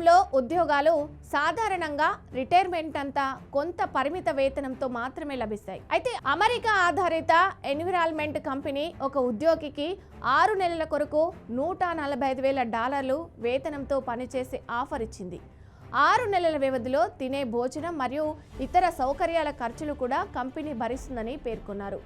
రంగంలో ఉద్యోగాలు సాధారణంగా రిటైర్మెంట్ అంతా కొంత పరిమిత వేతనంతో మాత్రమే లభిస్తాయి. అయితే అమెరికా ఆధారిత ఎన్విరాన్మెంట్ కంపెనీ ఒక ఉద్యోగికి 6 నెలల కొరకు $145,000 వేతనంతో పనిచేసే ఆఫర్ ఇచ్చింది. 6 నెలల వ్యవధిలో తినే భోజనం మరియు ఇతర సౌకర్యాల ఖర్చులు కూడా కంపెనీ భరిస్తుందని పేర్కొన్నారు.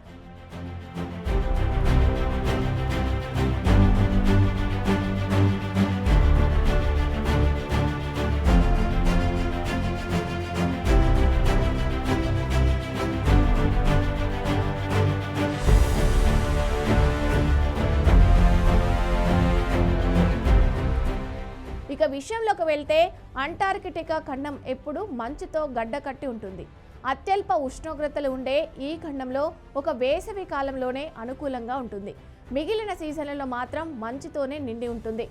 ఇక విషయంలోకి వెళ్తే అంటార్కిటికా ఖండం ఎప్పుడు మంచుతో గడ్డకట్టి ఉంటుంది. అత్యల్ప ఉష్ణోగ్రతలు ఉండే ఈ ఖండంలో ఒక వేసవి కాలంలోనే అనుకూలంగా ఉంటుంది. మిగిలిన సీజన్లలో మాత్రం మంచుతోనే నిండి ఉంటుంది.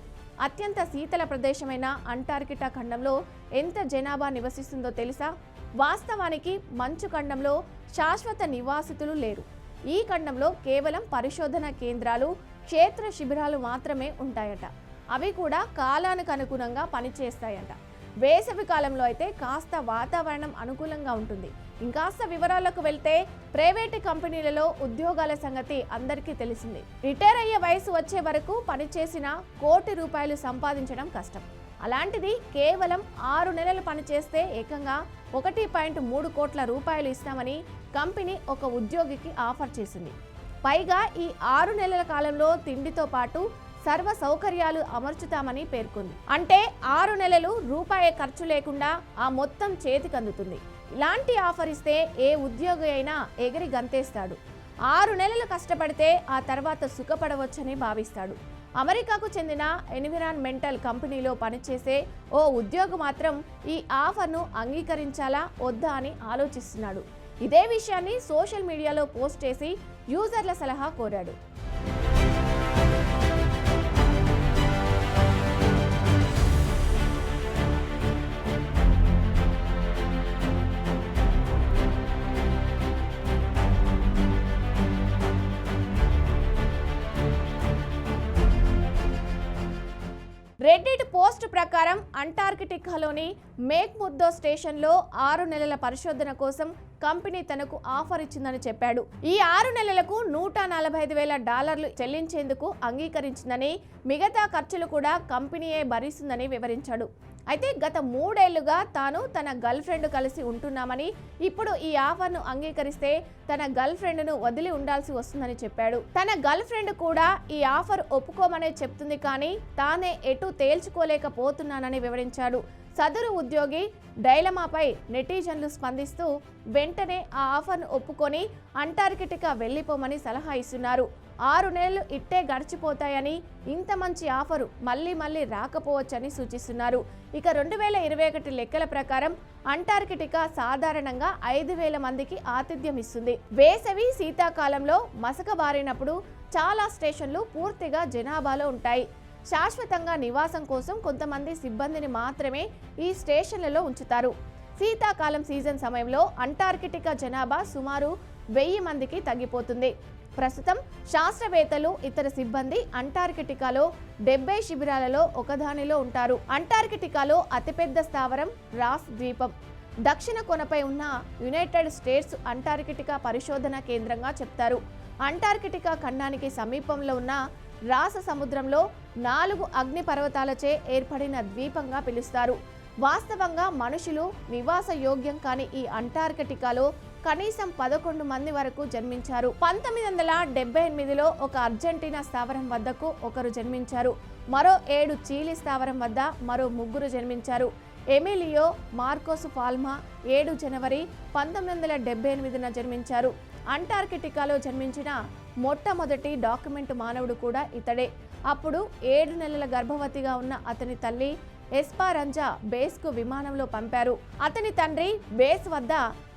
అత్యంత శీతల ప్రదేశమైన అంటార్కిటా ఖండంలో ఎంత జనాభా నివసిస్తుందో తెలుసా? వాస్తవానికి మంచు ఖండంలో శాశ్వత నివాసితులు లేరు. ఈ ఖండంలో కేవలం పరిశోధన కేంద్రాలు, క్షేత్ర శిబిరాలు మాత్రమే ఉంటాయట. అవి కూడా కాలానికి అనుగుణంగా పనిచేస్తాయంట. వేసవి కాలంలో అయితే కాస్త వాతావరణం అనుకూలంగా ఉంటుంది. ఇంకాస్త వివరాలకు వెళ్తే ప్రైవేటు కంపెనీలలో ఉద్యోగాల సంగతి అందరికీ తెలిసింది. రిటైర్ అయ్యే వయసు వచ్చే వరకు పనిచేసిన ₹1,00,00,000 సంపాదించడం కష్టం. అలాంటిది కేవలం 6 నెలలు పనిచేస్తే ఏకంగా ₹1.3 కోట్ల ఇస్తామని కంపెనీ ఒక ఉద్యోగికి ఆఫర్ చేసింది. పైగా ఈ 6 నెలల కాలంలో తిండితో పాటు సర్వ సౌకర్యాలు అమర్చుతామని పేర్కొంది. అంటే 6 నెలలు రూపాయి ఖర్చు లేకుండా ఆ మొత్తం చేతికి అందుతుంది. ఇలాంటి ఆఫర్ ఇస్తే ఏ ఉద్యోగి అయినా ఎగిరి గంతేస్తాడు. 6 నెలలు కష్టపడితే ఆ తర్వాత సుఖపడవచ్చని భావిస్తాడు. అమెరికాకు చెందిన ఎన్విరాన్మెంటల్ కంపెనీలో పనిచేసే ఓ ఉద్యోగి మాత్రం ఈ ఆఫర్ను అంగీకరించాలా వద్దా అని ఆలోచిస్తున్నాడు. ఇదే విషయాన్ని సోషల్ మీడియాలో పోస్ట్ చేసి యూజర్ల సలహా కోరాడు. రెడ్డిట్ పోస్ట్ ప్రకారం అంటార్కిటికాలోని మేక్ముర్దో స్టేషన్లో 6 నెలల పరిశోధన కోసం కంపెనీ తనకు ఆఫర్ ఇచ్చిందని చెప్పాడు. ఈ 6 నెలలకు $145,000 చెల్లించేందుకు అంగీకరించిందని, మిగతా ఖర్చులు కూడా కంపెనీయే భరిస్తుందని వివరించాడు. అయితే గత 3 ఏళ్లుగా తాను తన గర్ల్ ఫ్రెండ్ కలిసి ఉంటున్నామని, ఇప్పుడు ఈ ఆఫర్ను అంగీకరిస్తే తన గర్ల్ ఫ్రెండ్ను వదిలి ఉండాల్సి వస్తుందని చెప్పాడు. తన గర్ల్ ఫ్రెండ్ కూడా ఈ ఆఫర్ ఒప్పుకోమనే చెప్తుంది, కానీ తానే ఎటు తేల్చుకోలేకపోతున్నానని వివరించాడు. సదరు ఉద్యోగి డైలమాపై నెటిజన్లు స్పందిస్తూ వెంటనే ఆ ఆఫర్ను ఒప్పుకొని అంటార్కిటికా వెళ్లిపోమని సలహా ఇస్తున్నారు. 6 నెలలు ఇట్టే గడిచిపోతాయని, ఇంత మంచి ఆఫరు మళ్ళీ రాకపోవచ్చని సూచిస్తున్నారు. ఇక 2021 లెక్కల ప్రకారం అంటార్కిటికా సాధారణంగా 5,000 మందికి ఆతిథ్యం ఇస్తుంది. వేసవి, శీతాకాలంలో మసకబారినప్పుడు చాలా స్టేషన్లు పూర్తిగా జనాభాలో ఉంటాయి. శాశ్వతంగా నివాసం కోసం కొంతమంది సిబ్బందిని మాత్రమే ఈ స్టేషన్లలో ఉంచుతారు. శీతాకాలం సీజన్ సమయంలో అంటార్కిటికా జనాభా సుమారు 1000 మందికి తగ్గిపోతుంది. ప్రస్తుతం శాస్త్రవేత్తలు, ఇతర సిబ్బంది అంటార్కిటికాలో 70 శిబిరాలలో ఒకదానిలో ఉంటారు. అంటార్కిటికాలో అతిపెద్ద స్థావరం రాస్ ద్వీపం. దక్షిణ కొనపై ఉన్న యునైటెడ్ స్టేట్స్ అంటార్కిటికా పరిశోధన కేంద్రంగా చెప్తారు. అంటార్కిటికా ఖండానికి సమీపంలో ఉన్న రాస సముద్రంలో 4 అగ్ని పర్వతాలచే ఏర్పడిన ద్వీపంగా పిలుస్తారు. వాస్తవంగా మనుషులు నివాస యోగ్యం కాని ఈ అంటార్కిటికాలో కనీసం 11 మంది వరకు జన్మించారు. 1978లో ఒక అర్జెంటీనా స్థావరం వద్దకు ఒకరు జన్మించారు. మరో 7 చీలీ స్థావరం వద్ద మరో 3 జన్మించారు. ఎమిలియో మార్కోస్ పాల్మా 7 జనవరి 1978న జన్మించారు. అంటార్కిటికాలో జన్మించిన మొట్టమొదటి డాక్యుమెంట్ మానవుడు కూడా ఇతడే. అప్పుడు 7 నెలల గర్భవతిగా ఉన్న అతని తల్లి ఎస్పరాంజా బేస్కు విమానంలో పంపారు. అతని తండ్రి బేస్ వద్ద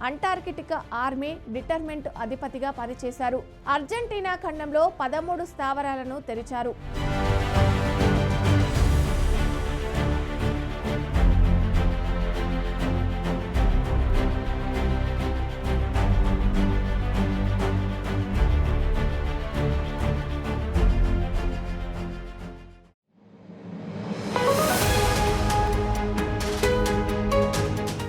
అంటార్కిటికా ఆర్మీ డిటార్మెంట్ అధిపతిగా పనిచేశారు. అర్జెంటీనా ఖండంలో 13 స్థావరాలను తెరిచారు.